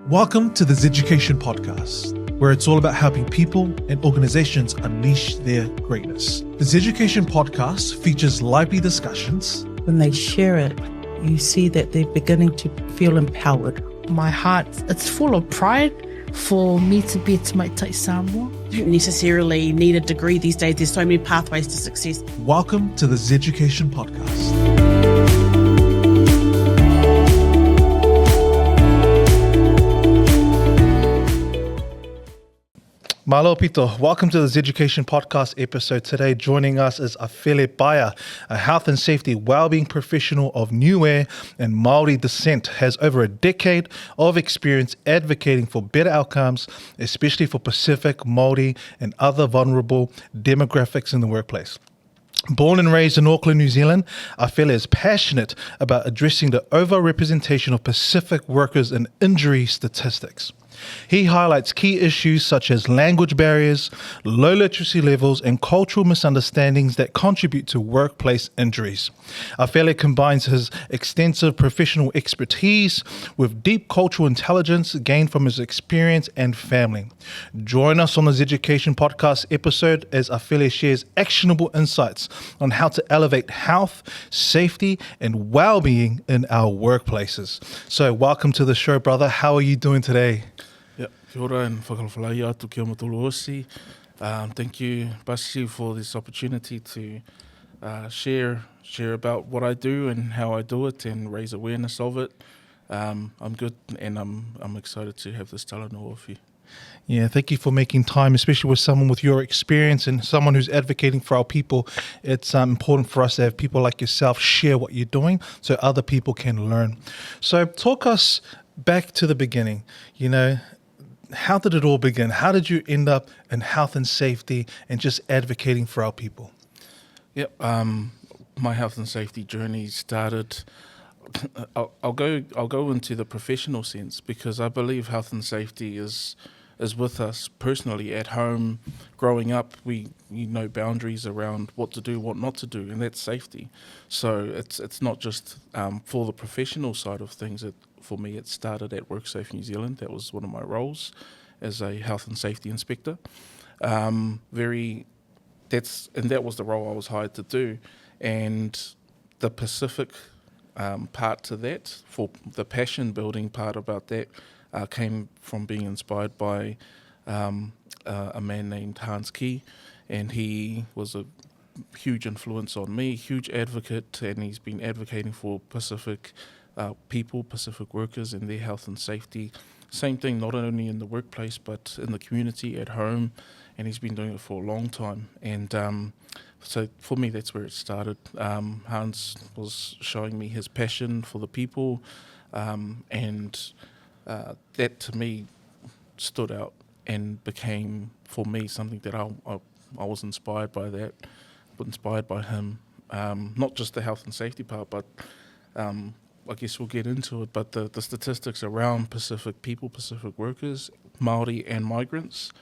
Welcome to the Zeducation Podcast, where it's all about helping people and organizations unleash their greatness. The Zeducation Podcast features lively discussions. When they share it, you see that they're beginning to feel empowered. My heart, it's full of pride for me to be at Maitai Samoa. You don't necessarily need a degree these days. There's so many pathways to success. Welcome to the Zeducation Podcast. Malo Pito, welcome to the Zeducation Podcast episode. Today joining us is Afele Paea, a health and safety wellbeing professional of Niue and Māori descent, has over a decade of experience advocating for better outcomes, especially for Pacific, Māori and other vulnerable demographics in the workplace. Born and raised in Auckland, New Zealand, Afele is passionate about addressing the overrepresentation of Pacific workers in injury statistics. He highlights key issues such as language barriers, low literacy levels, and cultural misunderstandings that contribute to workplace injuries. Afele combines his extensive professional expertise with deep cultural intelligence gained from his experience and family. Join us on the Zeducation Podcast episode as Afele shares actionable insights on how to elevate health, safety, and well-being in our workplaces. So welcome to the show, brother. How are you doing today? Kia ora and whakalawhalai atu ki o matulu osi. Thank you, Basi, for this opportunity to share about what I do and how I do it and raise awareness of it. I'm good and I'm excited to have this talanoa with you. Yeah, thank you for making time, especially with someone with your experience and someone who's advocating for our people. It's important for us to have people like yourself share what you're doing so other people can learn. So talk us back to the beginning, how did it all begin? How did you end up in health and safety and just advocating for our people? Yep, my health and safety journey started. I'll go into the professional sense because I believe health and safety is with us personally at home. Growing up, we know boundaries around what to do, what not to do, and that's safety. So it's not just for the professional side of things. For me, it started at WorkSafe New Zealand. That was one of my roles as a health and safety inspector. That was the role I was hired to do. And the Pacific part to that, for the passion building part about that, came from being inspired by a man named Hans Key, and he was a huge influence on me, huge advocate, and he's been advocating for Pacific people, Pacific workers and their health and safety. Same thing, not only in the workplace, but in the community, at home, and he's been doing it for a long time. And so for me, that's where it started. Hans was showing me his passion for the people, and that to me stood out and became, for me, something that I was inspired by that, but inspired by him. Not just the health and safety part, but I guess we'll get into it, but the statistics around Pacific people, Pacific workers, Māori and migrants,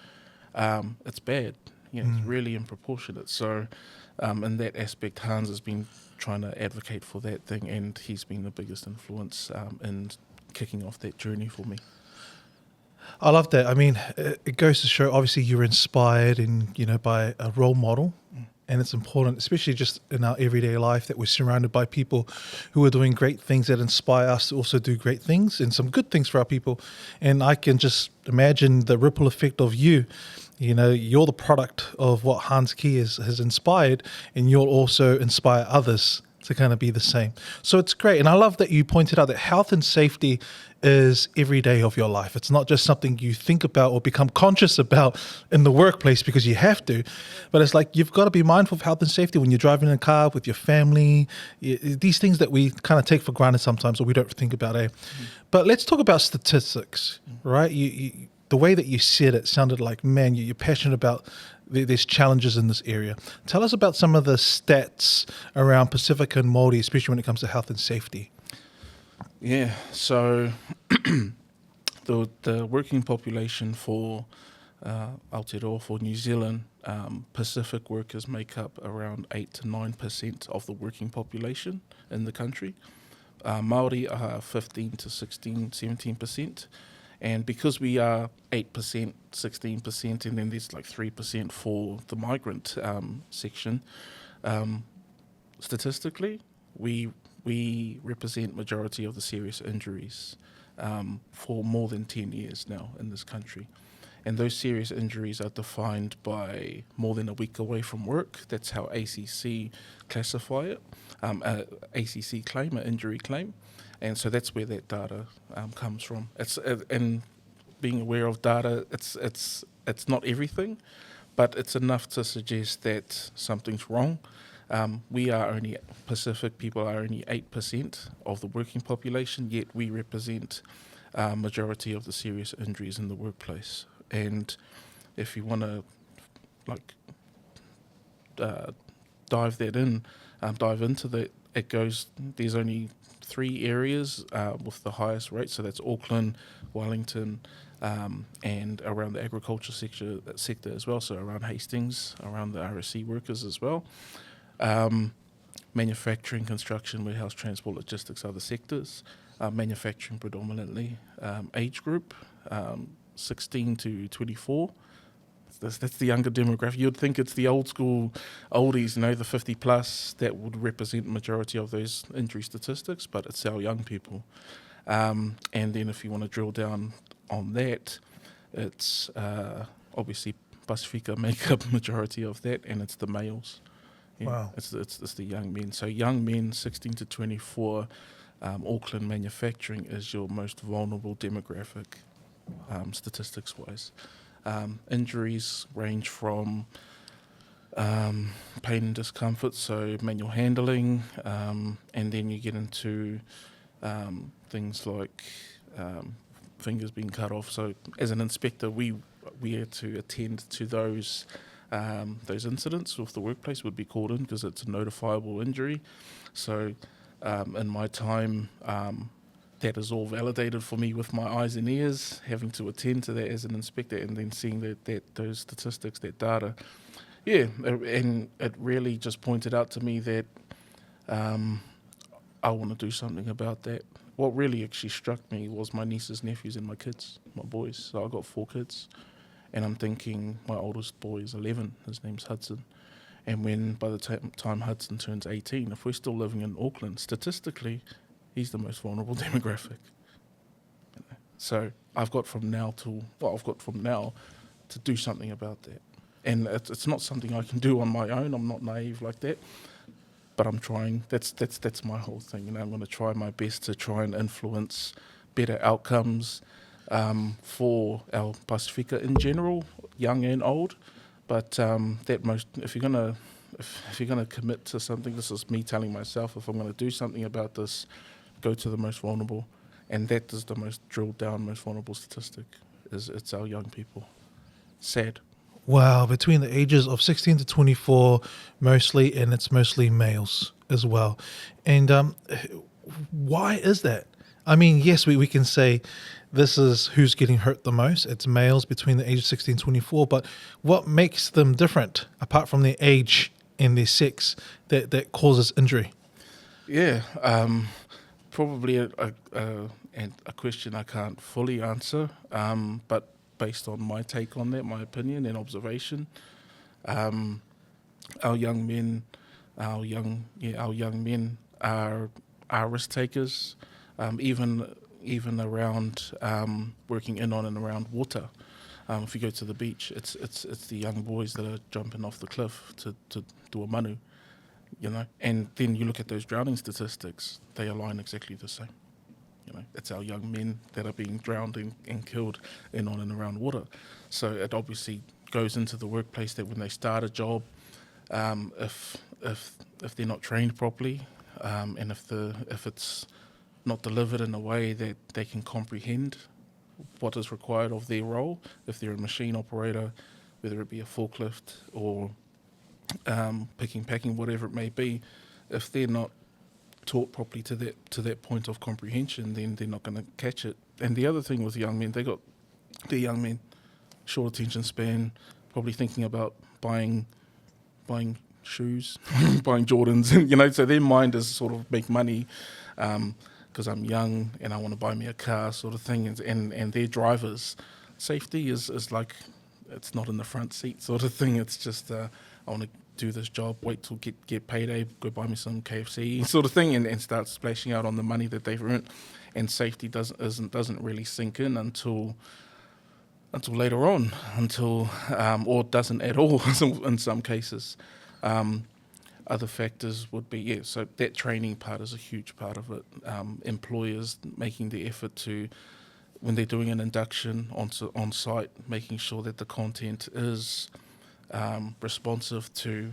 it's bad. It's really disproportionate. So in that aspect, Hans has been trying to advocate for that thing, and he's been the biggest influence in kicking off that journey for me. I love that. I mean, it goes to show, obviously, you're inspired by a role model. And it's important, especially just in our everyday life, that we're surrounded by people who are doing great things that inspire us to also do great things and some good things for our people. And I can just imagine the ripple effect of you. You're the product of what Hans Key has inspired, and you'll also inspire others to kind of be the same. So it's great. And I love that you pointed out that health and safety is every day of your life. It's not just something you think about or become conscious about in the workplace because you have to, but it's like you've got to be mindful of health and safety when you're driving in a car with your family, these things that we kind of take for granted sometimes or we don't think about. But let's talk about statistics, right? The way that you said it sounded like, man, you're passionate about there's challenges in this area. Tell us about some of the stats around Pacific and Māori, especially when it comes to health and safety. Yeah, so the working population for Aotearoa, for New Zealand, Pacific workers make up around 8 to 9% of the working population in the country. Māori are 15 to 16, 17%, And because we are 8%, 16%, and then there's like 3% for the migrant section, statistically, we represent majority of the serious injuries for more than 10 years now in this country. And those serious injuries are defined by more than a week away from work. That's how ACC classify it, ACC claim, an injury claim. And so that's where that data comes from. And being aware of data, it's not everything, but it's enough to suggest that something's wrong. Pacific people are only 8% of the working population, yet we represent majority of the serious injuries in the workplace. And if you want to dive into that, there's only 3 areas with the highest rate, so that's Auckland, Wellington, and around the agriculture sector as well, so around Hastings, around the RSC workers as well. Manufacturing, construction, warehouse, transport, logistics, other sectors. Manufacturing predominantly. Age group, 16 to 24. That's the younger demographic. You'd think it's the old school oldies, the 50 plus, that would represent the majority of those injury statistics, but it's our young people. And then if you want to drill down on that, it's obviously Pasifika make up majority of that, and it's the males. Yeah, Wow. It's the young men. So young men, 16 to 24, Auckland manufacturing is your most vulnerable demographic, statistics-wise. Injuries range from pain and discomfort, so manual handling, and then you get into things like fingers being cut off. So as an inspector, we are to attend to those incidents with the workplace, would be called in because it's a notifiable injury. So in my time, that is all validated for me with my eyes and ears, having to attend to that as an inspector, and then seeing that those statistics, that data. Yeah, and it really just pointed out to me that I want to do something about that. What really actually struck me was my nieces, nephews, and my kids, my boys. So I got 4 kids, and I'm thinking my oldest boy is 11. His name's Hudson. And by the time Hudson turns 18, if we're still living in Auckland, statistically, he's the most vulnerable demographic. So I've got from now to do something about that. And it's not something I can do on my own. I'm not naive like that. But I'm trying. That's my whole thing. I'm going to try my best to try and influence better outcomes for our Pasifika in general, young and old. But if you're gonna commit to something, this is me telling myself, if I'm going to do something about this, go to the most vulnerable, and that is the most drilled down, most vulnerable statistic. It's our young people. Sad. Wow, between the ages of 16 to 24 mostly, and it's mostly males as well. And why is that? I mean, yes, we can say this is who's getting hurt the most. It's males between the age of 16 and 24, but what makes them different apart from their age and their sex that causes injury? Yeah, probably a question I can't fully answer, but based on my take on that, my opinion and observation, our young men are risk takers, even around working in on and around water. If you go to the beach, it's the young boys that are jumping off the cliff to do a manu, and then you look at those drowning statistics, they align exactly the same. It's our young men that are being drowned and killed in on and around water. So it obviously goes into the workplace that when they start a job, if they're not trained properly, and if it's not delivered in a way that they can comprehend what is required of their role, if they're a machine operator, whether it be a forklift or picking, packing, whatever it may be, if they're not taught properly to that point of comprehension, then they're not going to catch it. And the other thing with young men, short attention span, probably thinking about buying shoes, buying Jordans, so their mind is sort of make money. because I'm young and I want to buy me a car sort of thing, and their drivers. Safety is like, it's not in the front seat sort of thing. It's just, I want to do this job, wait till get payday, go buy me some KFC sort of thing, and start splashing out on the money that they've earned. And safety doesn't really sink in until later on, or doesn't at all in some cases. Other factors would be, so that training part is a huge part of it. Employers making the effort to, when they're doing an induction on site, making sure that the content is responsive to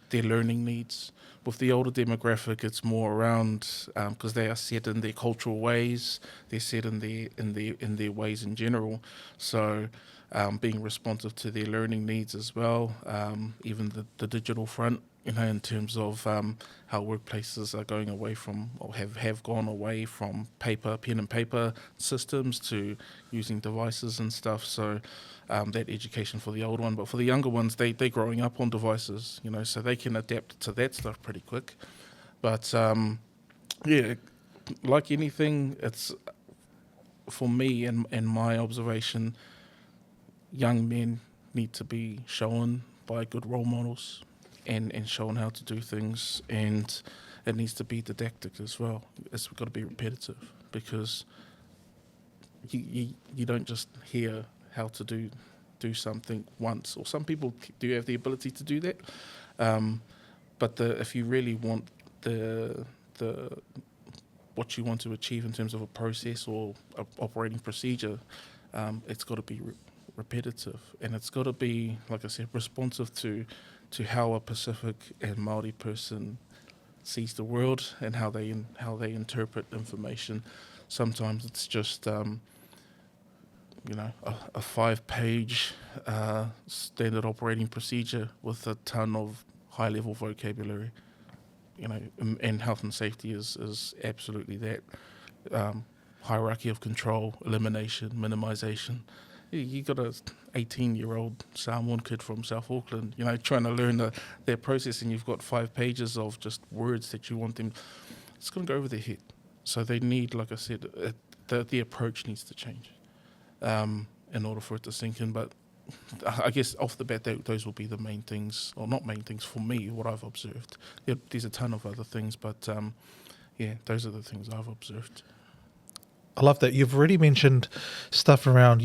their learning needs. With the older demographic, it's more around, because they are set in their cultural ways, they're set in their ways in general. So being responsive to their learning needs as well, even the digital front, in terms of how workplaces are going away from, or have gone away from pen and paper systems to using devices and stuff. So that education for the old one, but for the younger ones, they're growing up on devices, so they can adapt to that stuff pretty quick. But like anything, it's, for me and my observation, young men need to be shown by good role models and shown how to do things, and it needs to be didactic as well. It's got to be repetitive, because you don't just hear how to do something once, or some people do have the ability to do that, but if you really want the what you want to achieve in terms of a process or a operating procedure, it's got to be repetitive, and it's got to be, like I said, responsive to how a Pacific and Māori person sees the world and how they interpret information. Sometimes it's just a 5-page standard operating procedure with a ton of high-level vocabulary. And health and safety is absolutely that. Hierarchy of control, elimination, minimisation. You got a 18-year-old Samoan kid from South Auckland, trying to learn their process, and you've got 5 pages of just words that you want them. It's going to go over their head. So they need, like I said, the approach needs to change in order for it to sink in. But I guess off the bat, those will be the main things, or not main things for me, what I've observed. There's a ton of other things, but those are the things I've observed. I love that. You've already mentioned stuff around,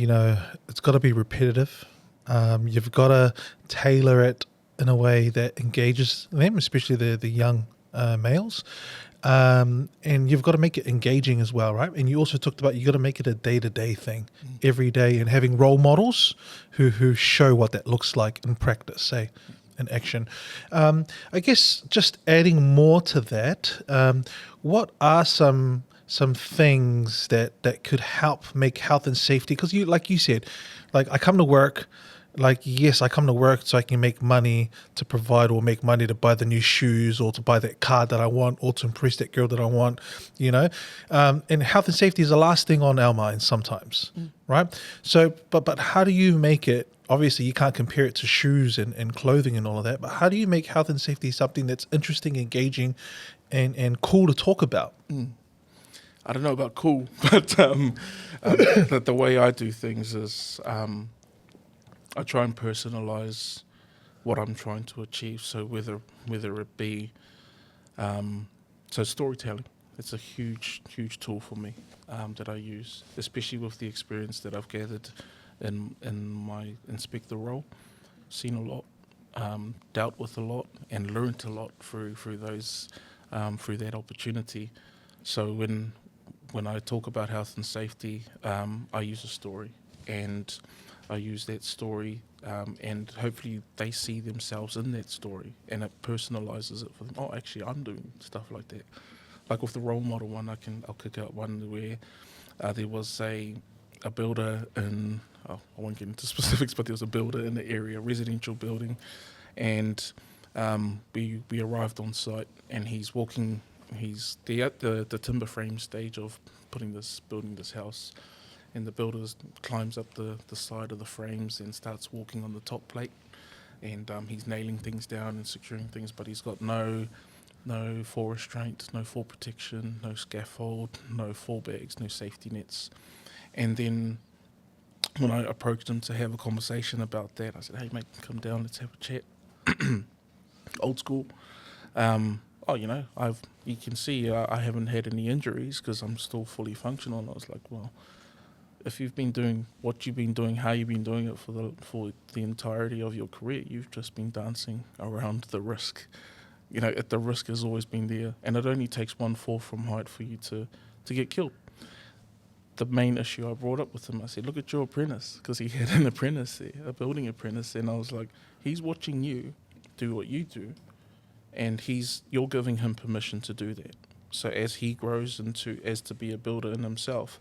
it's got to be repetitive. You've got to tailor it in a way that engages them, especially the young males. And you've got to make it engaging as well, right? And you also talked about you got to make it a day-to-day thing, every day, and having role models who show what that looks like in practice, say, in action. I guess just adding more to that, what are some things that could help make health and safety? Because like you said, I come to work, yes, I come to work so I can make money to provide, or make money to buy the new shoes, or to buy that car that I want, or to impress that girl that I want, and health and safety is the last thing on our minds sometimes, right? So, but how do you make it? Obviously, you can't compare it to shoes and clothing and all of that, but how do you make health and safety something that's interesting, engaging, and cool to talk about? I don't know about cool, but the way I do things is I try and personalize what I'm trying to achieve. So whether it be so storytelling, it's a huge tool for me that I use, especially with the experience that I've gathered in my inspector role. Seen a lot, dealt with a lot, and learnt a lot through that opportunity. So when I talk about health and safety, I use a story, and I use that story, and hopefully they see themselves in that story, and it personalizes it for them. Oh, actually, I'm doing stuff like that. Like with the role model one, I'll kick out one where there was a builder in, I won't get into specifics, but there was a builder in the area, residential building, and we arrived on site, and he's at the timber frame stage of building this house, and the builder climbs up the side of the frames and starts walking on the top plate, and he's nailing things down and securing things, but he's got no no fall restraint, no fall protection, no scaffold, no fall bags, no safety nets. And then when I approached him to have a conversation about that, I said, hey, mate, come down, let's have a chat. Old school. You can see I haven't had any injuries because I'm still fully functional. And I was like, well, if you've been doing what you've been doing, how you've been doing it for the entirety of your career, you've just been dancing around the risk. The risk has always been there, and it only takes one fall from height for you to get killed. The main issue I brought up with him, I said, look at your apprentice, because he had an apprentice there, a building apprentice, and I was like, he's watching you do what you do, and you're giving him permission to do that. So as he grows to be a builder in himself,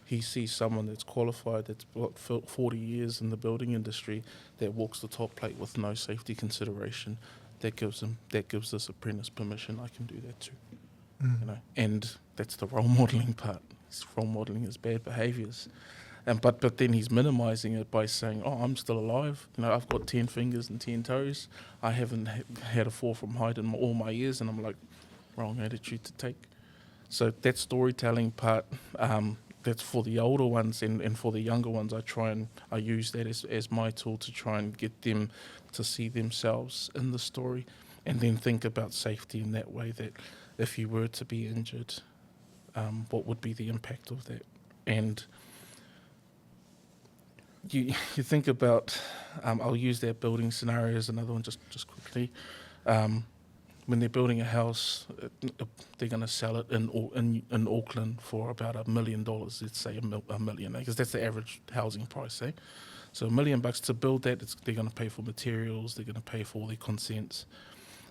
he sees someone that's qualified, that's got 40 years in the building industry, that walks the top plate with no safety consideration. That gives this apprentice permission. I can do that too. And that's the role modeling part. It's role modeling his bad behaviors, but then he's minimizing it by saying, "Oh, I'm still alive. I've got 10 fingers and 10 toes. I haven't had a fall from height in all my years." And I'm like, wrong attitude to take. So that storytelling part, that's for the older ones, and for the younger ones, I use that as my tool to try and get them to see themselves in the story, and then think about safety in that way, that if you were to be injured, what would be the impact of that? And you think about, I'll use that building scenario as another one just quickly. When they're building a house, they're going to sell it in Auckland for about $1 million. Let's say a million, because that's the average housing price. So $1 million to build that. They're going to pay for materials. They're going to pay for all their consents.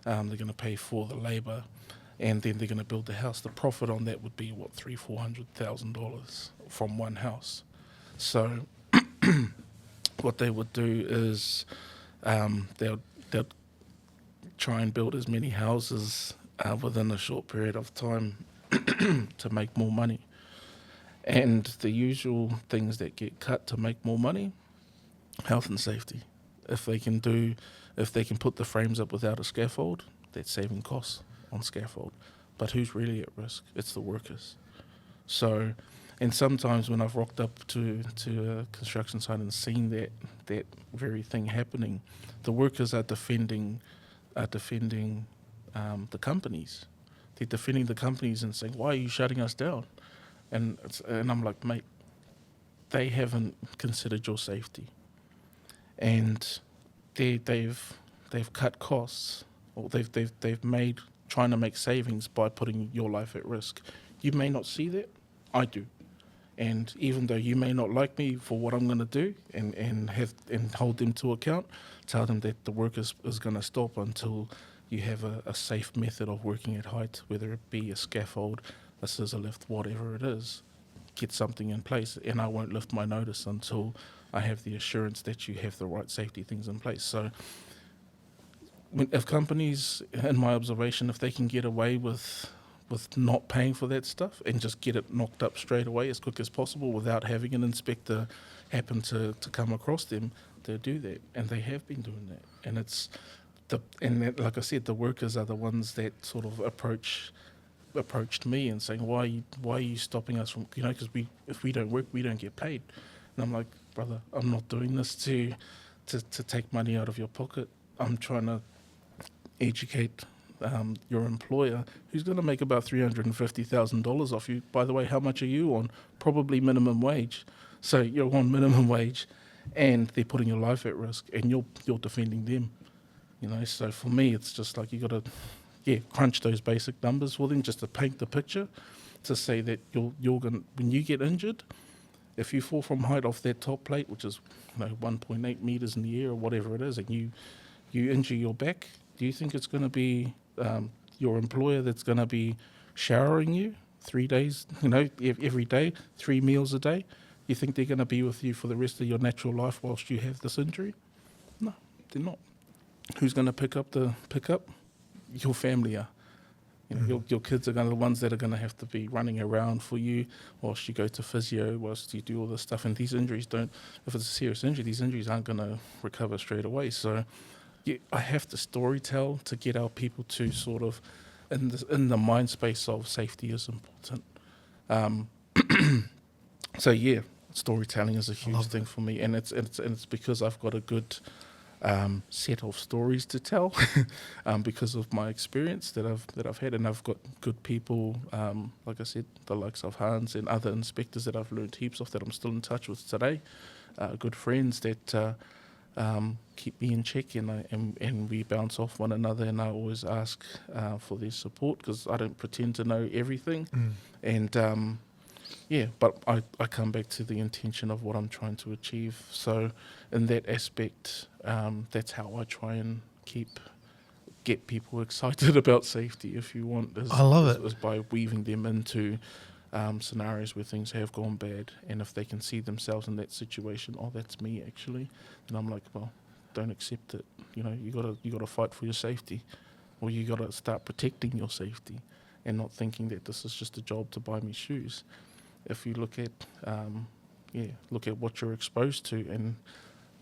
They're going to pay for the labour, and then they're going to build the house. The profit on that would be $300,000-$400,000 from one house. So what they would do is they'll try and build as many houses within a short period of time to make more money. And the usual things that get cut to make more money: health and safety. If they can put the frames up without a scaffold, that's saving costs on scaffold. But who's really at risk? It's the workers. So, and sometimes when I've rocked up to a construction site and seen that very thing happening, the workers are defending the companies. They're defending the companies and saying, "Why are you shutting us down?" And I'm like, mate, they haven't considered your safety, and they've cut costs, or they've made trying to make savings by putting your life at risk. You may not see that, I do. And even though you may not like me for what I'm going to do and hold them to account, tell them that the work is going to stop until you have a safe method of working at height, whether it be a scaffold, a scissor lift, whatever it is. Get something in place, and I won't lift my notice until I have the assurance that you have the right safety things in place. So if companies, in my observation, if they can get away with not paying for that stuff and just get it knocked up straight away as quick as possible without having an inspector happen to come across them, they'll do that, and they have been doing that. And like I said, the workers are the ones that sort of approached me and saying, why are you stopping us from, because if we don't work, we don't get paid. And I'm like, brother, I'm not doing this to take money out of your pocket. I'm trying to educate your employer, who's going to make about $350,000 off you. By the way, how much are you on? Probably minimum wage. So you're on minimum wage, and they're putting your life at risk, and you're defending them. So for me, it's just like you got to, crunch those basic numbers for them, just to paint the picture, to say that you're going, when you get injured, if you fall from height off that top plate, which is 1.8 meters in the air or whatever it is, and you injure your back, do you think it's going to be your employer that's going to be showering you 3 days, every day, 3 meals a day? You think they're going to be with you for the rest of your natural life whilst you have this injury? No, they're not. Who's going to pick up? Your family are. Your kids are the ones that are going to have to be running around for you whilst you go to physio, whilst you do all this stuff. And these injuries if it's a serious injury, these injuries aren't going to recover straight away. So I have to storytell to get our people to sort of in the mind space of safety is important. So yeah, storytelling is a huge thing for me, and it's because I've got a good set of stories to tell because of my experience that I've had, and I've got good people, like I said, the likes of Hans and other inspectors that I've learned heaps of that I'm still in touch with today. Good friends that keep me in check, and we bounce off one another, and I always ask for their support because I don't pretend to know everything, and yeah, but I come back to the intention of what I'm trying to achieve. So in that aspect, that's how I try and get people excited about safety, if you want. I love it. Is by weaving them into scenarios where things have gone bad, and if they can see themselves in that situation, oh, that's me actually, then I'm like, well, don't accept it. You know, you gotta fight for your safety, or you gotta start protecting your safety, and not thinking that this is just a job to buy me shoes. If you look at what you're exposed to, and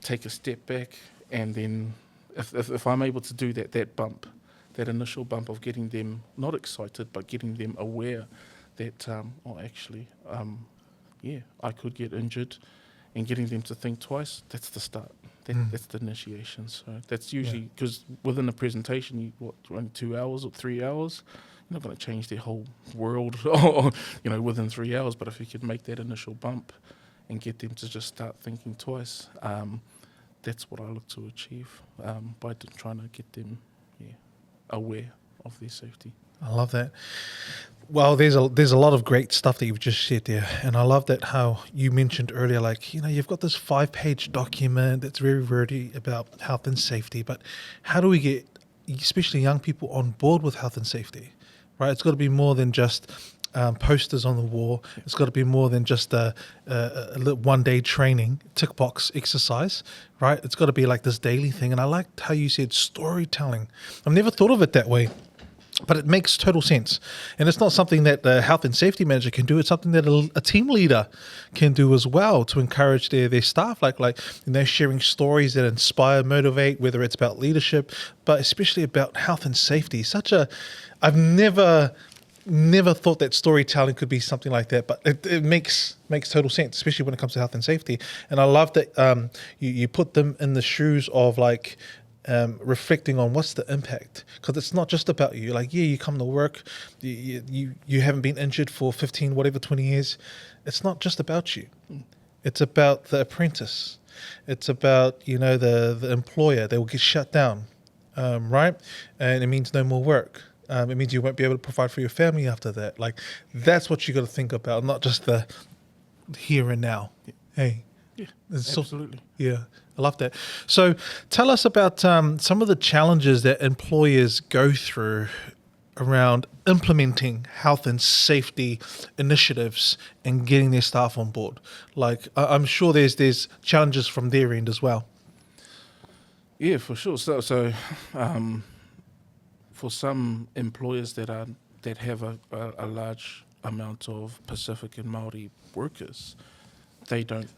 take a step back, and then if I'm able to do that initial bump of getting them not excited but getting them aware that I could get injured, and getting them to think twice, that's the start. That's the initiation. So that's usually because within a presentation, only 2 hours or 3 hours. You're not going to change their whole world, within 3 hours. But if you could make that initial bump and get them to just start thinking twice, that's what I look to achieve by trying to get them aware of their safety. I love that. Well, there's a lot of great stuff that you've just shared there, and I love that how you mentioned earlier, like, you've got this 5-page document that's very wordy about health and safety, but how do we get, especially young people, on board with health and safety? Right, it's got to be more than just posters on the wall. It's got to be more than just a one-day training, tick box exercise, right? It's got to be like this daily thing. And I liked how you said storytelling. I've never thought of it that way, but it makes total sense. And it's not something that the health and safety manager can do. It's something that a team leader can do as well to encourage their staff, like sharing stories that inspire, motivate, whether it's about leadership, but especially about health and safety. I've never thought that storytelling could be something like that, but it makes total sense, especially when it comes to health and safety. And I love that you put them in the shoes of reflecting on what's the impact, because it's not just about you. Like, you come to work, you haven't been injured for 15, 20 years. It's not just about you. It's about the apprentice. It's about, the employer. They will get shut down, right? And it means no more work. It means you won't be able to provide for your family after that. Like, that's what you got to think about, not just the here and now. Hey, Absolutely. I love that. So tell us about some of the challenges that employers go through around implementing health and safety initiatives and getting their staff on board. Like, I'm sure there's challenges from their end as well. Yeah, for sure. So for some employers that have a large amount of Pacific and Māori workers, they don't,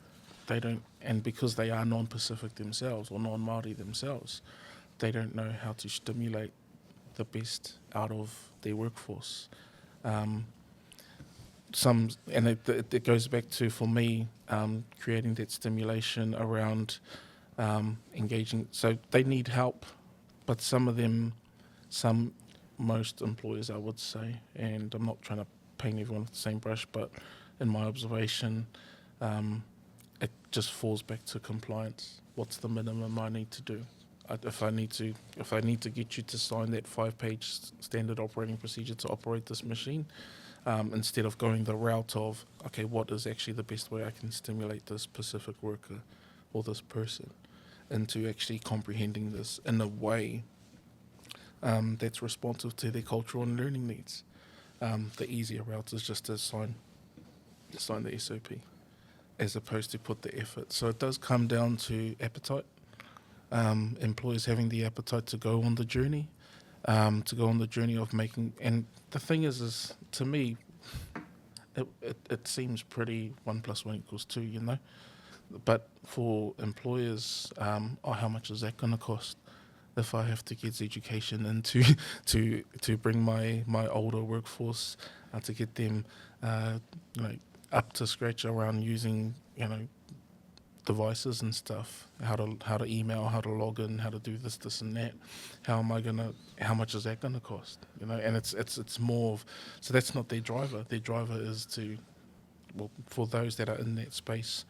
and because they are non-Pacific themselves or non-Māori themselves, they don't know how to stimulate the best out of their workforce. And it goes back to, for me, creating that stimulation around engaging. So they need help, but most employers, I would say, and I'm not trying to paint everyone with the same brush, but in my observation, it just falls back to compliance. What's the minimum I need to do? If I need to get you to sign that 5-page standard operating procedure to operate this machine, instead of going the route of, okay, what is actually the best way I can stimulate this Pacific worker or this person into actually comprehending this in a way that's responsive to their cultural and learning needs. The easier route is just to sign the SOP, as opposed to put the effort. So it does come down to appetite. Employers having the appetite to go on the journey, of making. And the thing is to me, it seems pretty 1 + 1 = 2, But for employers, how much is that going to cost? if I have to get Zeducation in to bring my older workforce to get them up to scratch around using devices and stuff, how to email, how to log in, how to do this and that. How much is that gonna cost? And it's more of, so that's not their driver. Their driver is for those that are in that space,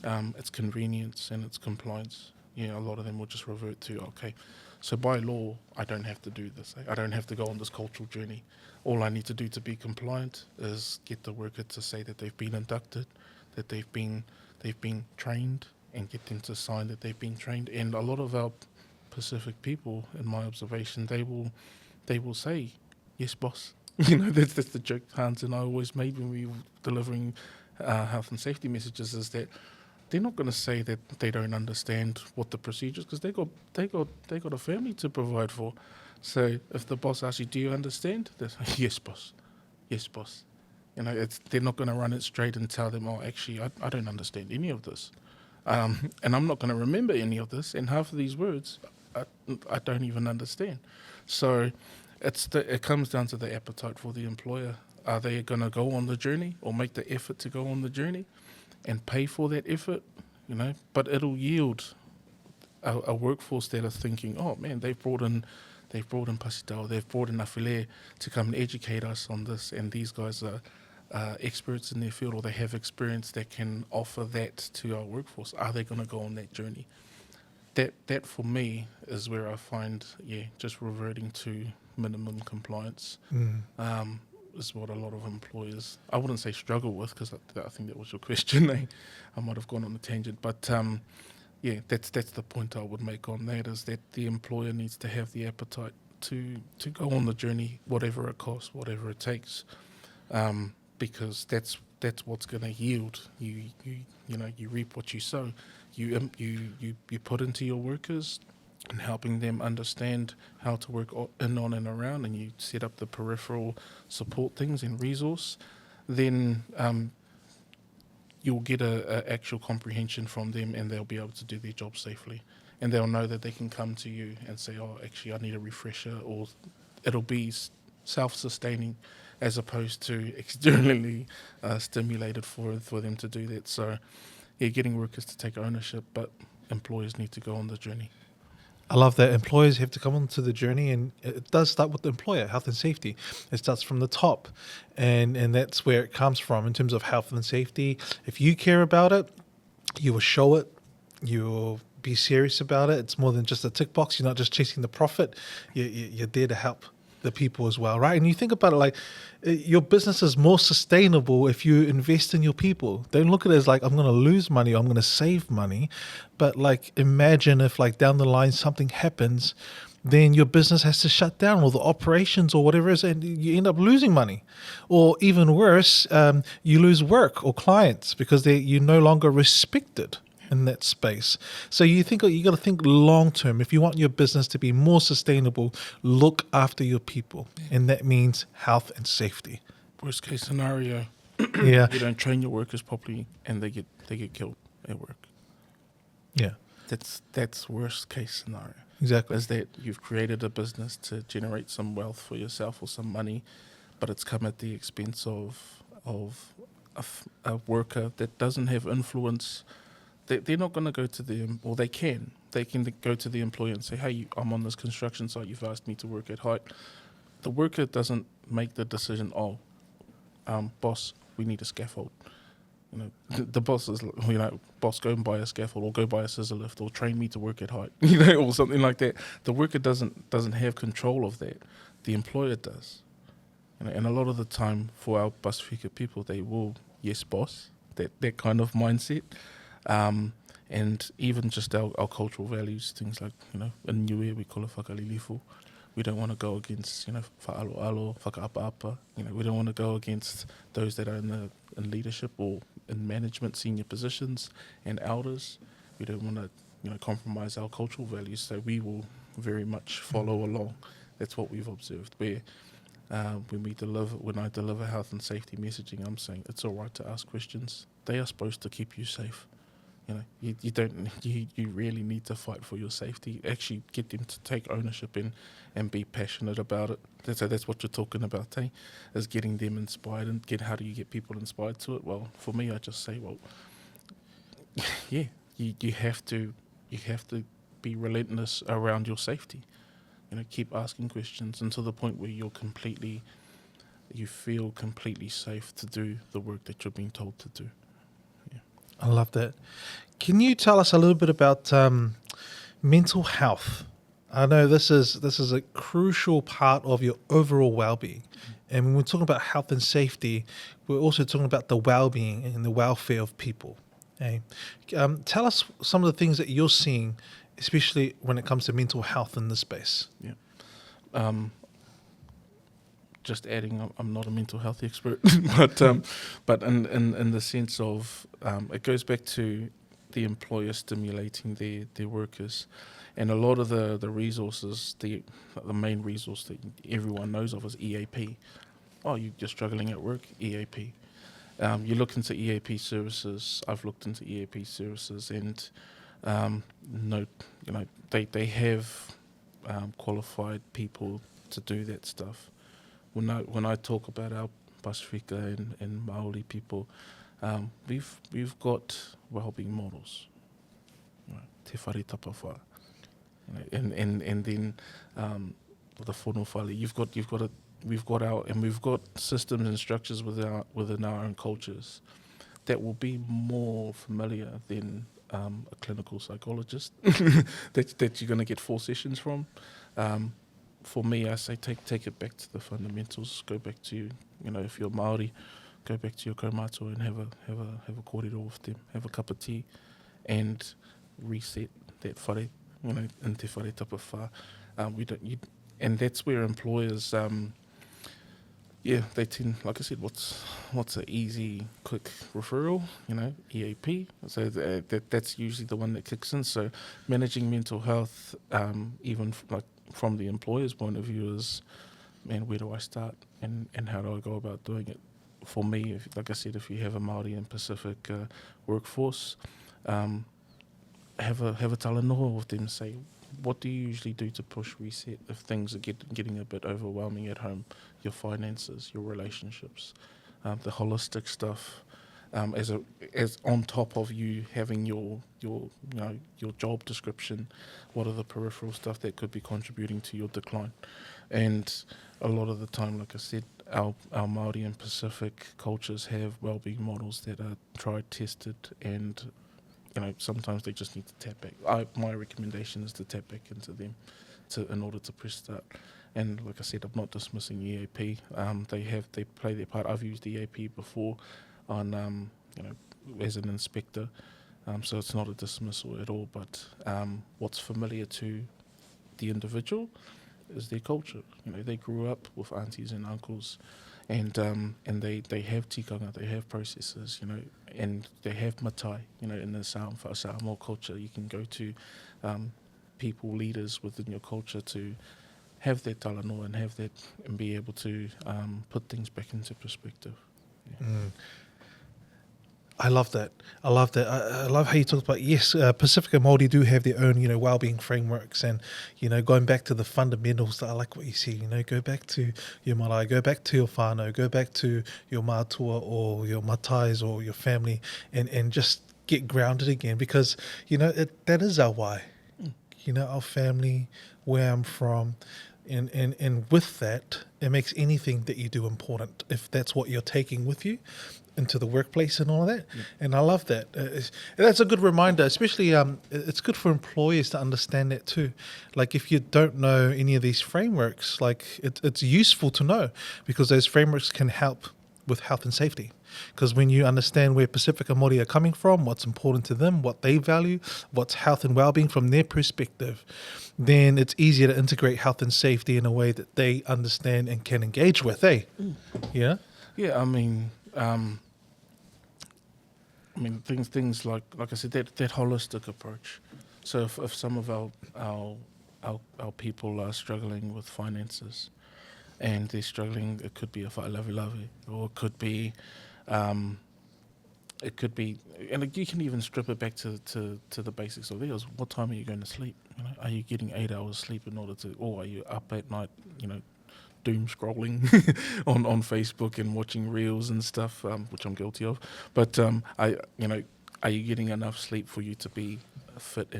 it's convenience and it's compliance. A lot of them will just revert to, okay, so by law I don't have to do this. I don't have to go on this cultural journey. All I need to do to be compliant is get the worker to say that they've been inducted, that they've been trained, and get them to sign that they've been trained. And a lot of our Pacific people, in my observation, they will say, yes, boss. That's the joke Hans and I always made when we were delivering health and safety messages, is that they're not going to say that they don't understand what the procedures, because they got a family to provide for. So if the boss asks you, do you understand? They're like, yes, boss. Yes, boss. They're not going to run it straight and tell them, oh, actually, I don't understand any of this. And I'm not going to remember any of this. And half of these words, I don't even understand. So it comes down to the appetite for the employer. Are they going to go on the journey or make the effort to go on the journey and pay for that effort? But it'll yield a workforce that are thinking, oh man, they've brought in Pasitao, they've brought in Afele to come and educate us on this, and these guys are experts in their field, or they have experience that can offer that to our workforce. Are they going to go on that journey? That for me is where I find, just reverting to minimum compliance is what a lot of employers, I wouldn't say struggle with, because I think that was your question. I might have gone on a tangent, but that's the point I would make on that, is that the employer needs to have the appetite to go on the journey, whatever it costs, whatever it takes, because that's what's going to yield. You reap what you sow. You put into your workers and helping them understand how to work in, on and around, and you set up the peripheral support things and resource, then you'll get a actual comprehension from them, and they'll be able to do their job safely. And they'll know that they can come to you and say, oh, actually, I need a refresher, or it'll be self-sustaining as opposed to externally stimulated for them to do that. So, getting workers to take ownership, but employers need to go on the journey. I love that employers have to come onto the journey, and it does start with the employer, health and safety. It starts from the top, and that's where it comes from in terms of health and safety. If you care about it, you will show it, you'll be serious about it. It's more than just a tick box. You're not just chasing the profit. You're there to help the people as well, right? And you think about it like your business is more sustainable if you invest in your people. Don't look at it as like, I'm going to lose money or I'm going to save money. But like, imagine if like down the line something happens, then your business has to shut down, or the operations or whatever it is, and you end up losing money. Or even worse, you lose work or clients because you're no longer respected in that space. So you got to think long term. If you want your business to be more sustainable, look after your people, and that means health and safety. Worst case scenario, you don't train your workers properly, and they get killed at work. Yeah, that's worst case scenario. Exactly. Is that you've created a business to generate some wealth for yourself or some money, but it's come at the expense of a worker that doesn't have influence. They're not going to go to they can go to the employer and say, hey, I'm on this construction site, you've asked me to work at height. The worker doesn't make the decision, boss, we need a scaffold. The boss is, boss, go and buy a scaffold, or go buy a scissor lift, or train me to work at height, or something like that. The worker doesn't have control of that. The employer does. And a lot of the time for our Pasifika people, they will, yes, boss, that kind of mindset. And even just our cultural values, things like, in Niue we call it whakalilifu. We don't want to go against, whaalo-alo, whakaapa-apa. We don't want to go against those that are in leadership or in management, senior positions, and elders. We don't want to, compromise our cultural values. So we will very much follow along. That's what we've observed. Where when I deliver health and safety messaging, I'm saying it's all right to ask questions. They are supposed to keep you safe. You don't you really need to fight for your safety. Actually, get them to take ownership and be passionate about it. That's what you're talking about, is getting them inspired. And how do you get people inspired to it? Well, for me, I just say, well, yeah, you have to be relentless around your safety. Keep asking questions until the point where you feel completely safe to do the work that you're being told to do. I love that. Can you tell us a little bit about mental health? I know this is a crucial part of your overall well-being. And when we're talking about health and safety, we're also talking about the well-being and the welfare of people. Okay? Tell us some of the things that you're seeing, especially when it comes to mental health in this space. Yeah. Just adding, I'm not a mental health expert, but in the sense of it goes back to the employer stimulating their workers, and a lot of the resources, the main resource that everyone knows of is EAP. Oh, you're struggling at work, EAP. You look into EAP services. I've looked into EAP services, and they have qualified people to do that stuff. When I talk about our Pasifika and Māori people, we've got wellbeing models, te whare tapawha, and then the whānau whale. We've got systems and structures within our own cultures that will be more familiar than a clinical psychologist that you're going to get 4 sessions from. For me, I say take it back to the fundamentals. Go back to, if you're Māori, go back to your kaumātua and have a kōrero with them, have a cup of tea, and reset that whare, in te whare tapawha. And that's where employers, they tend, like I said, what's an easy, quick referral? EAP. So that's usually the one that kicks in. So managing mental health, even from the employer's point of view, is, man, where do I start and how do I go about doing it? For me, like I said, if you have a Māori and Pacific workforce, have a talanoa with them. Say, what do you usually do to push reset if things are getting a bit overwhelming at home? Your finances, your relationships, the holistic stuff, as on top of you having your job description. What are the peripheral stuff that could be contributing to your decline? And a lot of the time, like I said, our Māori and Pacific cultures have wellbeing models that are tried, tested, and sometimes they just need to tap back. My recommendation is to tap back into them in order to push start. And like I said, I'm not dismissing EAP. They play their part. I've used EAP before on as an inspector, so it's not a dismissal at all. But what's familiar to the individual is their culture. They grew up with aunties and uncles, and they have tikanga, they have processes, and they have matai. In the Samoa culture, you can go to people, leaders within your culture to have that talanoa and have that and be able to put things back into perspective. Yeah. I love that. I love how you talked about, yes, Pacifica Māori do have their own, wellbeing frameworks, and, going back to the fundamentals. I like what you see, go back to your marae, go back to your whānau, go back to your mātua or your matais or your family, and just get grounded again, because, that is our why, our family, where I'm from. And with that, it makes anything that you do important, if that's what you're taking with you into the workplace and all of that. Yeah. And I love that. And that's a good reminder, especially it's good for employers to understand that too. Like, if you don't know any of these frameworks, like it's useful to know, because those frameworks can help with health and safety. Because when you understand where Pacifica Māori are coming from, what's important to them, what they value, what's health and well-being from their perspective, then it's easier to integrate health and safety in a way that they understand and can engage with, Yeah? Yeah, things like I said, that holistic approach. So if some of our people are struggling with finances, and they're struggling, it could be a whaalawe, or it could be it could be, and you can even strip it back to the basics of theirs. What time are you going to sleep? You know, are you getting 8 hours sleep in order to, or are you up at night, you know, doom scrolling on Facebook and watching reels and stuff, which I'm guilty of. But are you getting enough sleep for you to be fit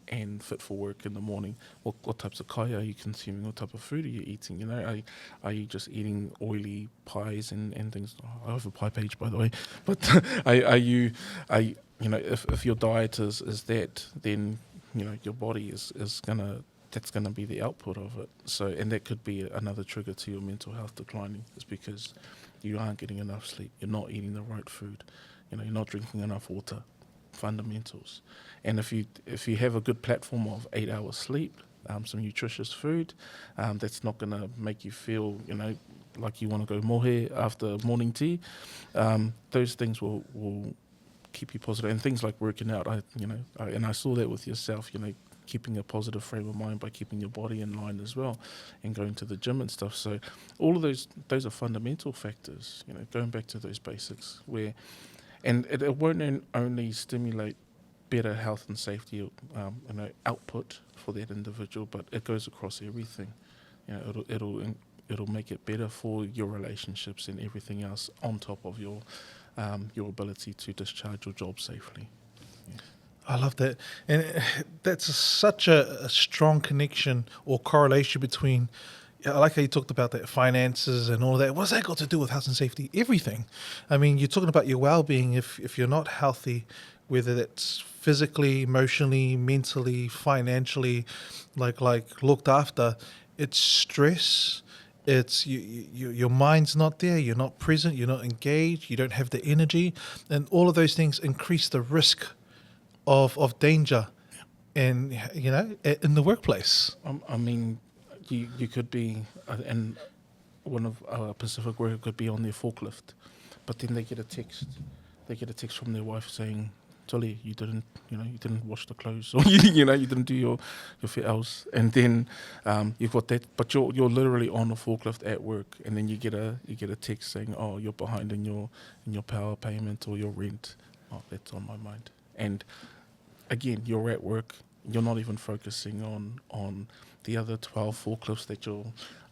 and fit for work in the morning? What types of kai are you consuming? What type of food are you eating? You know, are you just eating oily pies and things? I have a pie page, by the way. But if your diet is that, then you know your body is that's gonna be the output of it. So, and that could be another trigger to your mental health declining, is because you aren't getting enough sleep. You're not eating the right food. You know, you're not drinking enough water. Fundamentals. And if you have a good platform of 8 hours sleep, some nutritious food, that's not going to make you feel, you know, like you want to go mohe after morning tea, those things will keep you positive. And things like working out, I saw that with yourself, you know, keeping a positive frame of mind by keeping your body in line as well, and going to the gym and stuff. So all of those are fundamental factors, you know, going back to those basics where. And it won't only stimulate better health and safety output for that individual, but it goes across everything. You know, it'll make it better for your relationships and everything else, on top of your ability to discharge your job safely. Yeah. I love that. And that's such a strong connection or correlation between, I like how you talked about that, finances and all that. What has that got to do with health and safety? Everything. I mean, you're talking about your well-being. If you're not healthy, whether that's physically, emotionally, mentally, financially, like looked after, it's stress. It's your mind's not there. You're not present. You're not engaged. You don't have the energy, and all of those things increase the risk of danger, and you know, in the workplace. I mean. You could be, and one of our Pacific workers could be on their forklift, but then they get a text. They get a text from their wife saying, "Tolly, you didn't wash the clothes, or you didn't do your fit hours." And then you've got that, but you're literally on a forklift at work, and then you get a text saying, "Oh, you're behind in your power payment or your rent." Oh, that's on my mind. And again, you're at work. You're not even focusing on the other 12 forklifts that you're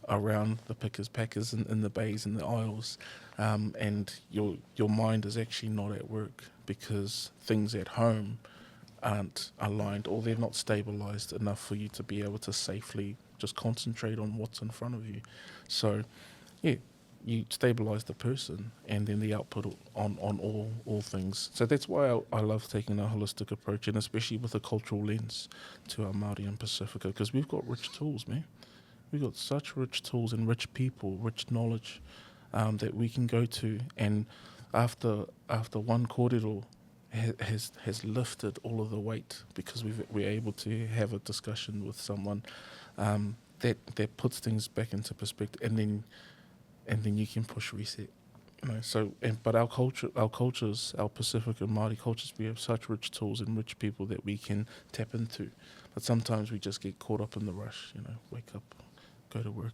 around, the pickers, packers, in the bays and the aisles, and your mind is actually not at work because things at home aren't aligned, or they're not stabilized enough for you to be able to safely just concentrate on what's in front of you. So, yeah, you stabilize the person, and then the output on all things. So that's why I love taking a holistic approach, and especially with a cultural lens to our Māori and Pacifica, because we've got rich tools, man. We've got such rich tools and rich people, rich knowledge that we can go to, and after one kōrero has lifted all of the weight, because we're able to have a discussion with someone that puts things back into perspective, and then you can push reset. You know, so but our cultures, our Pacific and Māori cultures, we have such rich tools and rich people that we can tap into. But sometimes we just get caught up in the rush. You know, wake up, go to work,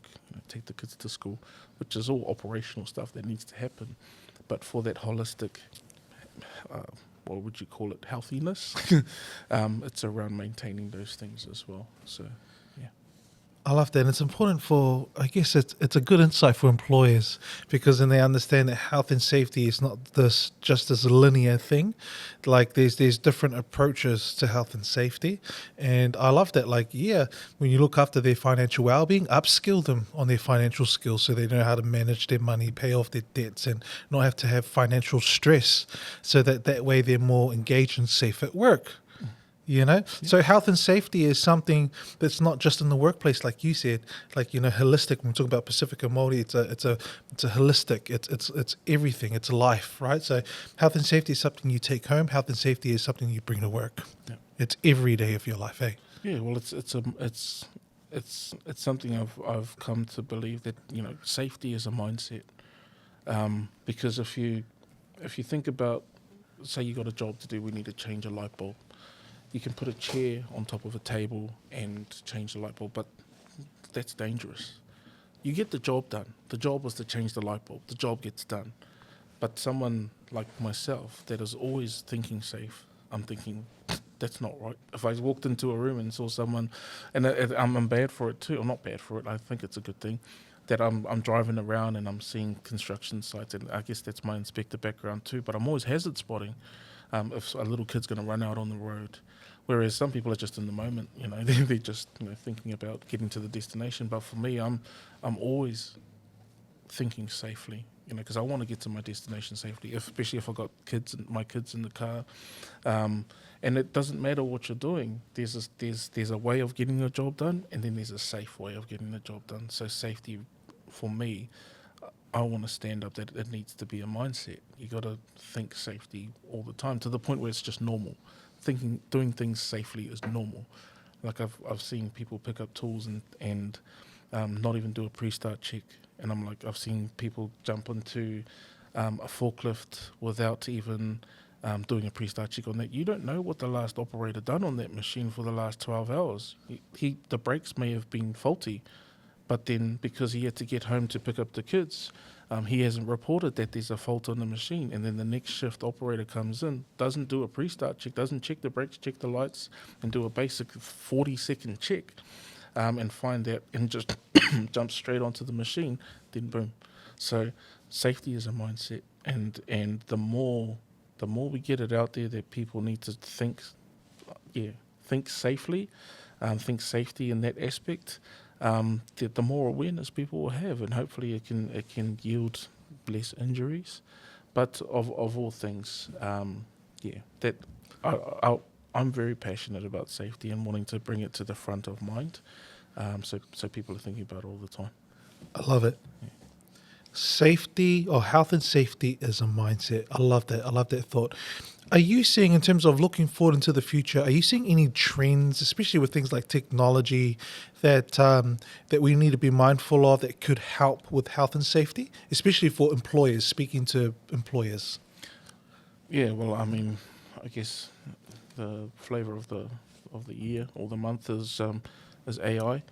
take the kids to school, which is all operational stuff that needs to happen. But for that holistic, what would you call it, healthiness, it's around maintaining those things as well. So, yeah. I love that. And it's important for, I guess it's a good insight for employers, because then they understand that health and safety is not just this linear thing. Like there's different approaches to health and safety. And I love that. Like, yeah, when you look after their financial well-being, upskill them on their financial skills so they know how to manage their money, pay off their debts, and not have to have financial stress, so that way they're more engaged and safe at work. You know, so health and safety is something that's not just in the workplace, like you said, like, holistic. When we talk about Pacifica Māori, it's a holistic. It's everything. It's life, right? So health and safety is something you take home. Health and safety is something you bring to work. Yeah. It's every day of your life, eh? Yeah. Well, it's something I've come to believe that safety is a mindset, because if you think about, say you got a job to do, we need to change a light bulb. You can put a chair on top of a table and change the light bulb, but that's dangerous. You get the job done. The job was to change the light bulb. The job gets done. But someone like myself that is always thinking safe, I'm thinking, that's not right. If I walked into a room and saw someone, and I'm bad for it too, or not bad for it, I think it's a good thing, that I'm driving around and I'm seeing construction sites, and I guess that's my inspector background too, but I'm always hazard spotting if a little kid's going to run out on the road. Whereas some people are just in the moment, they're just thinking about getting to the destination. But for me, I'm always thinking safely, because I want to get to my destination safely, especially if I've got my kids in the car. And it doesn't matter what you're doing. There's a way of getting the job done, and then there's a safe way of getting the job done. So safety, for me, I want to stand up that it needs to be a mindset. You got to think safety all the time, to the point where it's just normal. Doing things safely is normal. Like I've seen people pick up tools and not even do a pre-start check, and I've seen people jump into a forklift without even doing a pre-start check on that. You don't know what the last operator done on that machine for the last 12 hours. The brakes may have been faulty, but then because he had to get home to pick up the kids, he hasn't reported that there's a fault on the machine, and then the next shift operator comes in, doesn't do a pre-start check, doesn't check the brakes, check the lights, and do a basic 40-second check, and find that, and just jump straight onto the machine, then boom. So safety is a mindset, and the more we get it out there that people need to think safely, think safety in that aspect, the more awareness people will have, and hopefully it can yield less injuries. But of all things, that I'm very passionate about safety and wanting to bring it to the front of mind, so people are thinking about it all the time. I love it. Yeah. Safety, or health and safety, is a mindset. I love that thought. Are you seeing, in terms of looking forward into the future, are you seeing any trends, especially with things like technology, that we need to be mindful of, that could help with health and safety, especially for employers, speaking to employers? Yeah, well, I guess the flavour of the year or the month is AI.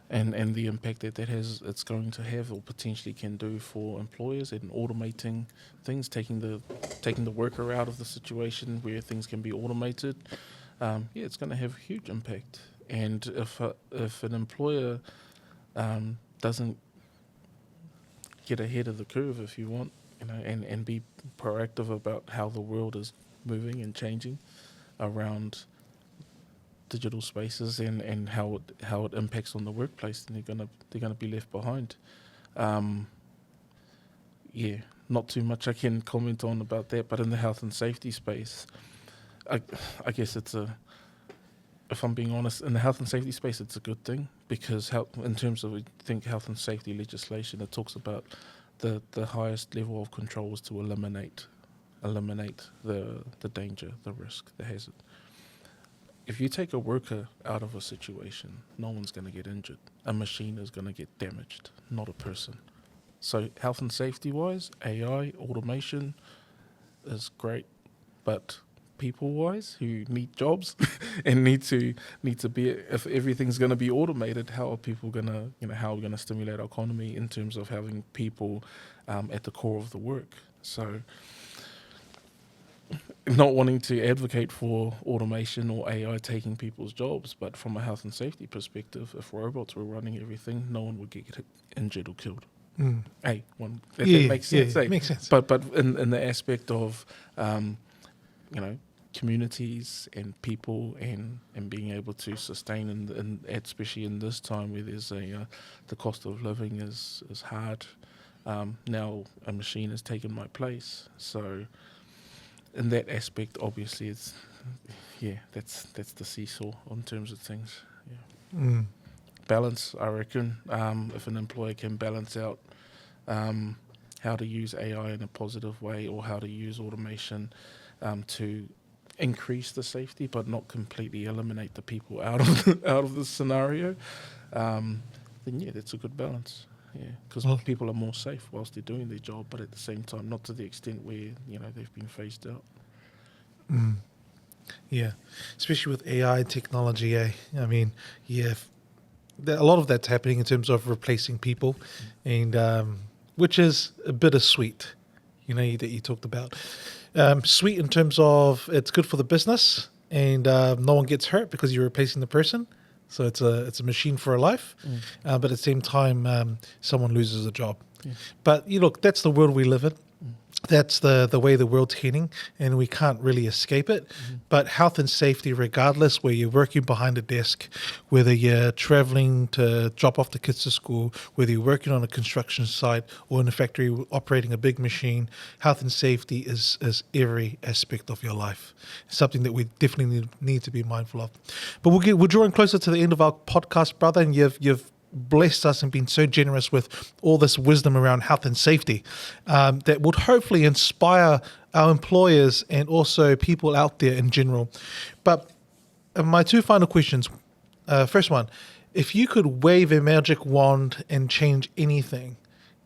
And the impact that it's going to have, or potentially can do, for employers, and automating things, taking the worker out of the situation where things can be automated. It's going to have a huge impact. And if an employer doesn't get ahead of the curve, if you want, and be proactive about how the world is moving and changing around digital spaces and how it impacts on the workplace, then they're gonna be left behind. Not too much I can comment on about that, but in the health and safety space, I guess if I'm being honest, in the health and safety space, it's a good thing, because in terms of, I think, health and safety legislation, it talks about the highest level of control is to eliminate the danger, the risk, the hazard. If you take a worker out of a situation, no one's going to get injured. A machine is going to get damaged, not a person. So health and safety-wise, AI, automation is great, but people-wise, who need jobs and need to be, if everything's going to be automated, how are people going to, how are we going to stimulate our economy in terms of having people at the core of the work? So, not wanting to advocate for automation or AI taking people's jobs, but from a health and safety perspective, if robots were running everything, no one would get injured or killed. That makes sense. Makes sense. But in the aspect of communities and people and being able to sustain, and especially in this time where there's the cost of living is hard. Now a machine has taken my place, so. In that aspect, obviously, that's the seesaw in terms of things. Yeah. Balance, I reckon. If an employer can balance out how to use AI in a positive way, or how to use automation to increase the safety, but not completely eliminate the people out of the scenario, then that's a good balance. Yeah, because people are more safe whilst they're doing their job, but at the same time, not to the extent where they've been phased out. Yeah, especially with AI technology. A lot of that's happening in terms of replacing people, and which is a bittersweet. that you talked about. Sweet in terms of it's good for the business, and no one gets hurt because you're replacing the person. So it's a machine for a life, but at the same time, someone loses a job. Yeah. But look, that's the world we live in. That's the way the world's heading, and we can't really escape it. But health and safety, regardless, where you're working behind a desk, whether you're traveling to drop off the kids to school, whether you're working on a construction site or in a factory operating a big machine, health and safety is every aspect of your life. Something that we definitely need to be mindful of. But we're drawing closer to the end of our podcast, brother, and you've blessed us and been so generous with all this wisdom around health and safety that would hopefully inspire our employers and also people out there in general. But my two final questions. First one, if you could wave a magic wand and change anything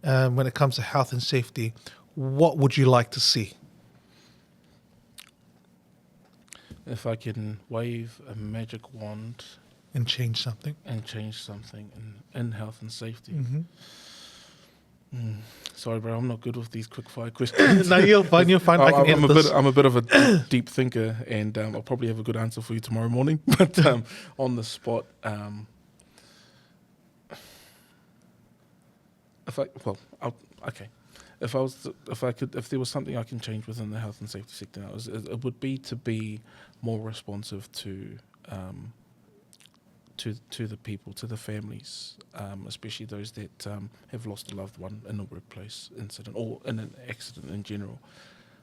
when it comes to health and safety, what would you like to see? If I can wave a magic wand And change something. In health and safety. Mm-hmm. Sorry, bro, I'm not good with these quick fire questions. No, you're fine. I'm a bit of a deep thinker, and I'll probably have a good answer for you tomorrow morning. But on the spot, if there was something I can change within the health and safety sector now, it would be to be more responsive to the people, to the families, especially those that have lost a loved one in a workplace incident or in an accident in general.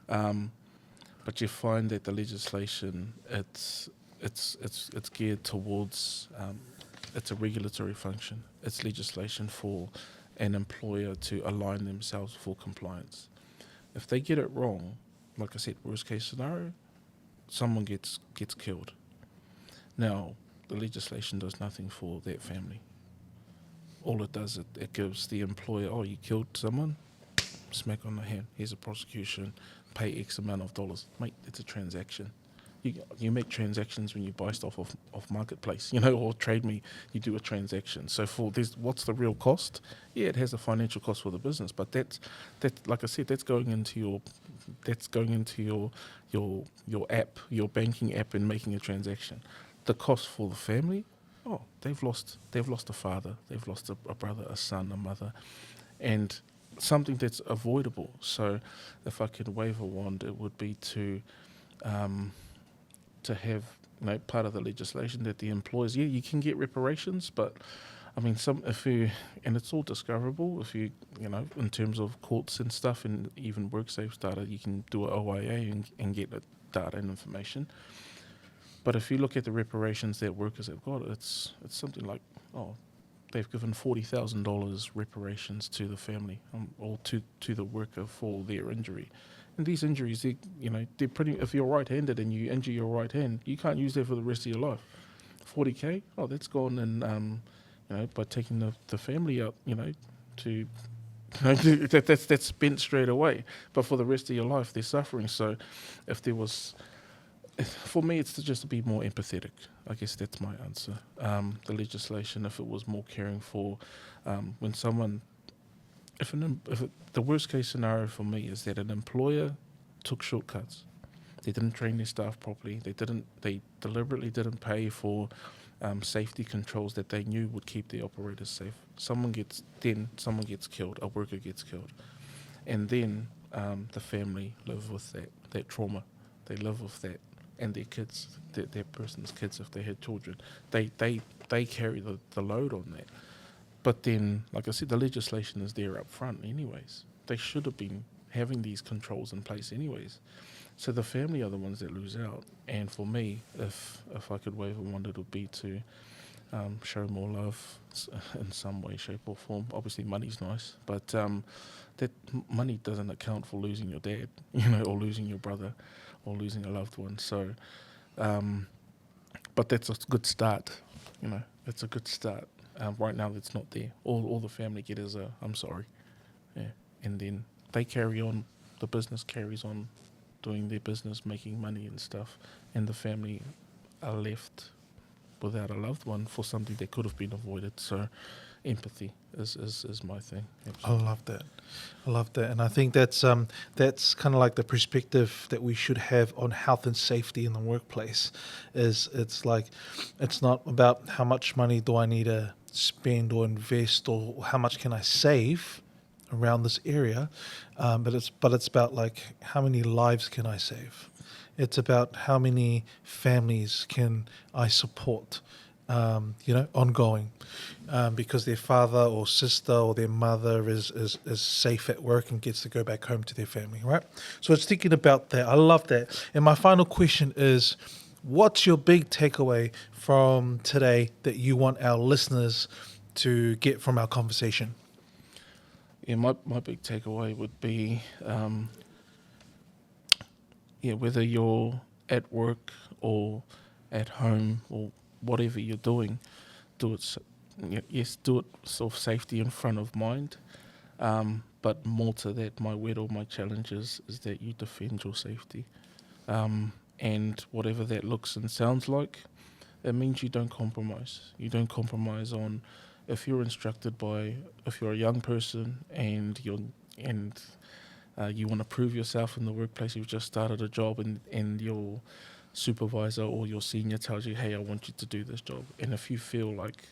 But you find that the legislation it's geared towards it's a regulatory function. It's legislation for an employer to align themselves for compliance. If they get it wrong, like I said, worst case scenario, someone gets killed. Now, the legislation does nothing for that family. All it does, it gives the employer, oh, you killed someone, smack on the hand, here's a prosecution, pay X amount of dollars. Mate, it's a transaction. You make transactions when you buy stuff off marketplace, or Trade Me, you do a transaction. So what's the real cost? Yeah, it has a financial cost for the business, but that's like I said, that's going into your app, your banking app, and making a transaction. The cost for the family, they've lost a father, they've lost a brother, a son, a mother, and something that's avoidable. So if I could wave a wand, it would be to have part of the legislation that the employers, you can get reparations, but I mean and it's all discoverable if you in terms of courts and stuff, and even WorkSafe's data, you can do an OIA and get the data and information. But if you look at the reparations that workers have got, it's something like, they've given $40,000 reparations to the family or to the worker for their injury. And these injuries, they're pretty. If you're right-handed and you injure your right hand, you can't use that for the rest of your life. $40K, that's gone, and by taking the family out, to that's spent straight away. But for the rest of your life, they're suffering. So, for me, it's just to be more empathetic. I guess that's my answer. The legislation, if it was more caring for when someone, the worst case scenario for me is that an employer took shortcuts. They didn't train their staff properly. They deliberately didn't pay for safety controls that they knew would keep the operators safe. Someone gets killed. A worker gets killed, and then the family live with that trauma. They live with that. And their kids, their person's kids, if they had children, they carry the load on that. But then, like I said, the legislation is there up front anyways. They should have been having these controls in place anyways. So the family are the ones that lose out. And for me, if I could wave a wand, it would be to show more love in some way, shape or form. Obviously, money's nice, but that money doesn't account for losing your dad, or losing your brother, or losing a loved one. So, but that's a good start. It's a good start. Right now, it's not there. All the family get is a "I'm sorry," and then they carry on. The business carries on, doing their business, making money and stuff, and the family are left without a loved one for something that could have been avoided. So empathy is my thing. Absolutely. I love that, and I think that's kind of like the perspective that we should have on health and safety in the workplace. It's like, it's not about how much money do I need to spend or invest, or how much can I save around this area, but it's about like, how many lives can I save? It's about how many families can I support, ongoing, because their father or sister or their mother is safe at work and gets to go back home to their family, right? So it's thinking about that. I love that. And my final question is, what's your big takeaway from today that you want our listeners to get from our conversation? Yeah, my big takeaway would be, whether you're at work or at home or whatever you're doing, do it sort of safety in front of mind. But more to that, my word or my challenge is that you defend your safety. And whatever that looks and sounds like, it means you don't compromise. You don't compromise on, if you're a young person and you want to prove yourself in the workplace, you've just started a job and your supervisor or your senior tells you, hey, I want you to do this job. And if you feel like,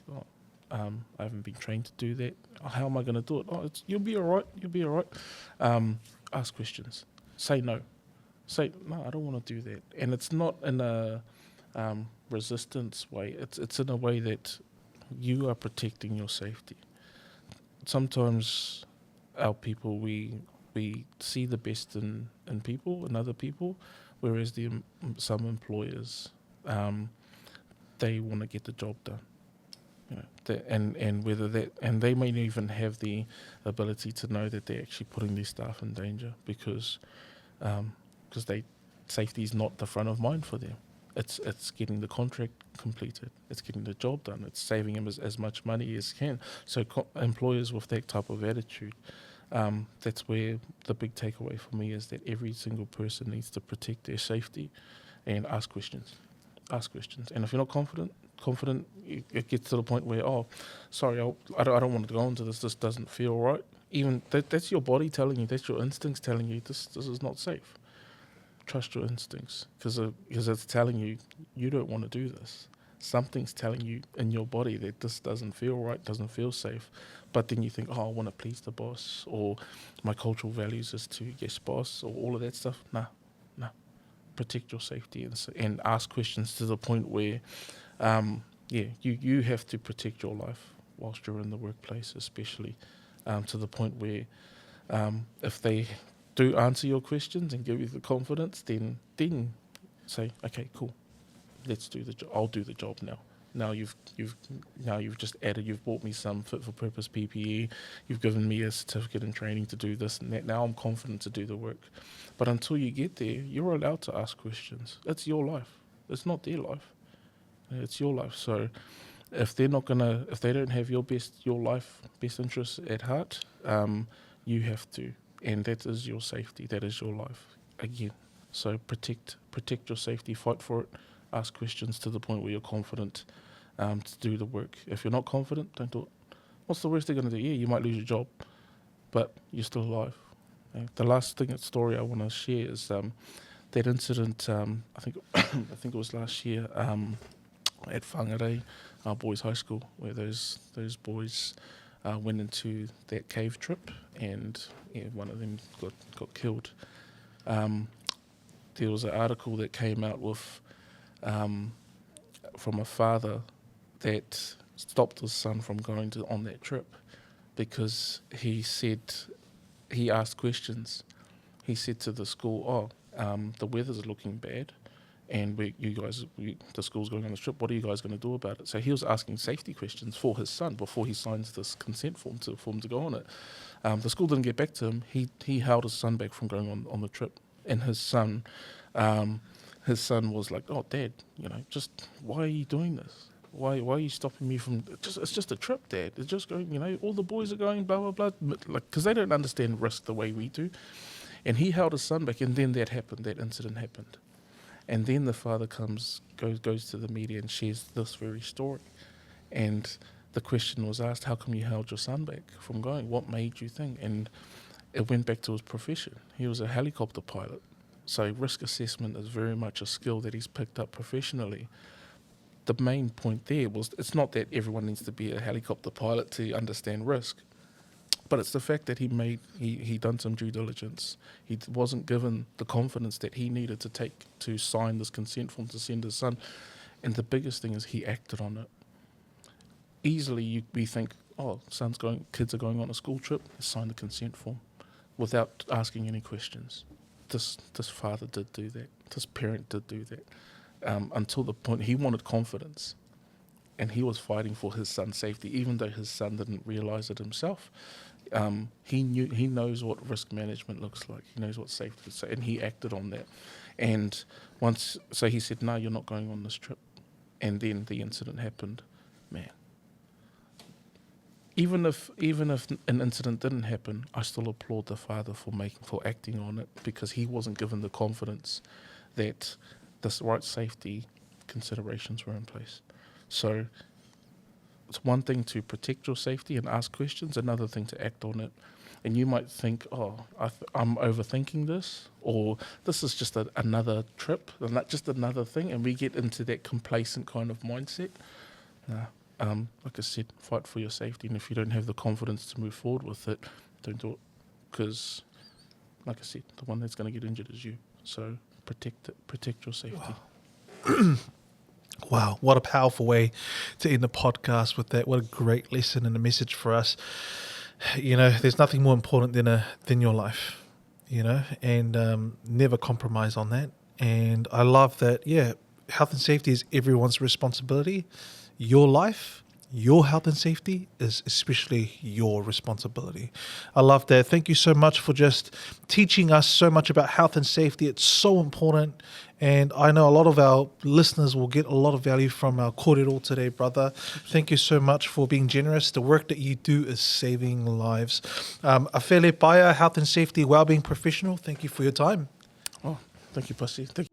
I haven't been trained to do that, how am I going to do it? You'll be all right. Ask questions. Say no. Say, no, I don't want to do that. And it's not in a resistance way. It's in a way that you are protecting your safety. Sometimes our people, we see the best in people and other people, whereas some employers, they want to get the job done. And they may not even have the ability to know that they're actually putting their staff in danger because safety is not the front of mind for them. It's getting the contract completed. It's getting the job done. It's saving them as much money as can. So employers with that type of attitude, that's where the big takeaway for me is that every single person needs to protect their safety and ask questions. And if you're not confident, it gets to the point where, sorry, I don't want to go into this. This doesn't feel right. Even that's your body telling you, that's your instincts telling you this is not safe. Trust your instincts because it's telling you don't want to do this. Something's telling you in your body that this doesn't feel right, doesn't feel safe. But then you think, I want to please the boss, or my cultural values is to yes boss, or all of that stuff. Nah. Protect your safety and ask questions to the point where, you have to protect your life whilst you're in the workplace, especially to the point where if they do answer your questions and give you the confidence, then say, okay, cool, let's do the job. I'll do the job now. Now you've just added. You've bought me some fit for purpose PPE. You've given me a certificate in training to do this and that. Now I'm confident to do the work. But until you get there, you're allowed to ask questions. It's your life. It's not their life. It's your life. So if they don't have your best interests at heart, you have to. And that is your safety. That is your life. Again, so protect your safety. Fight for it. Ask questions to the point where you're confident to do the work. If you're not confident, don't do it. What's the worst they're going to do? Yeah, you might lose your job, but you're still alive. The last story I want to share is that incident. I think it was last year at Whangarei, boys' high school, where those boys went into that cave trip, and one of them got killed. There was an article that came out with from a father that stopped his son from going on that trip because he asked questions. He said to the school, the weather's looking bad and the school's going on this trip, what are you guys going to do about it? So he was asking safety questions for his son before he signs this consent form for him to go on it. The school didn't get back to him. He held his son back from going on the trip, and his son was like, "Oh, Dad, just why are you doing this? Why are you stopping me from? It's just a trip, Dad. It's just going. All the boys are going, blah blah blah. Because they don't understand risk the way we do." And he held his son back, and then that happened. That incident happened, And then the father goes to the media and shares this very story. And the question was asked, how come you held your son back from going? What made you think? And it went back to his profession. He was a helicopter pilot. So risk assessment is very much a skill that he's picked up professionally. The main point there was, it's not that everyone needs to be a helicopter pilot to understand risk, but it's the fact that he done some due diligence. He wasn't given the confidence that he needed to sign this consent form to send his son. And the biggest thing is he acted on it. Easily we think, oh, kids are going on a school trip, let's sign the consent form without asking any questions. This father did do that. This parent did do that. Until the point he wanted confidence, and he was fighting for his son's safety, even though his son didn't realise it himself. He knows what risk management looks like. He knows what safety is, and he acted on that. And so he said, "No, you're not going on this trip." And then the incident happened. Man, even if an incident didn't happen, I still applaud the father for acting on it, because he wasn't given the confidence that the right safety considerations were in place. So it's one thing to protect your safety and ask questions, another thing to act on it. And you might think, oh, I'm overthinking this, or this is just another trip, and not just another thing, and we get into that complacent kind of mindset. Like I said, fight for your safety, and if you don't have the confidence to move forward with it, don't do it, because, like I said, the one that's going to get injured is you. So protect your safety. Wow. Wow, what a powerful way to end the podcast with that. What a great lesson and a message for us. You know, there's nothing more important than your life, you know, and never compromise on that. And I love that, health and safety is everyone's responsibility. Your life, your health and safety is especially your responsibility. I love that. Thank you so much for just teaching us so much about health and safety. It's so important. And I know a lot of our listeners will get a lot of value from our kōrero today, brother. Thank you so much for being generous. The work that you do is saving lives. Afele Paea, health and safety wellbeing professional, thank you for your time. Oh, thank you, Pussy. Thank you.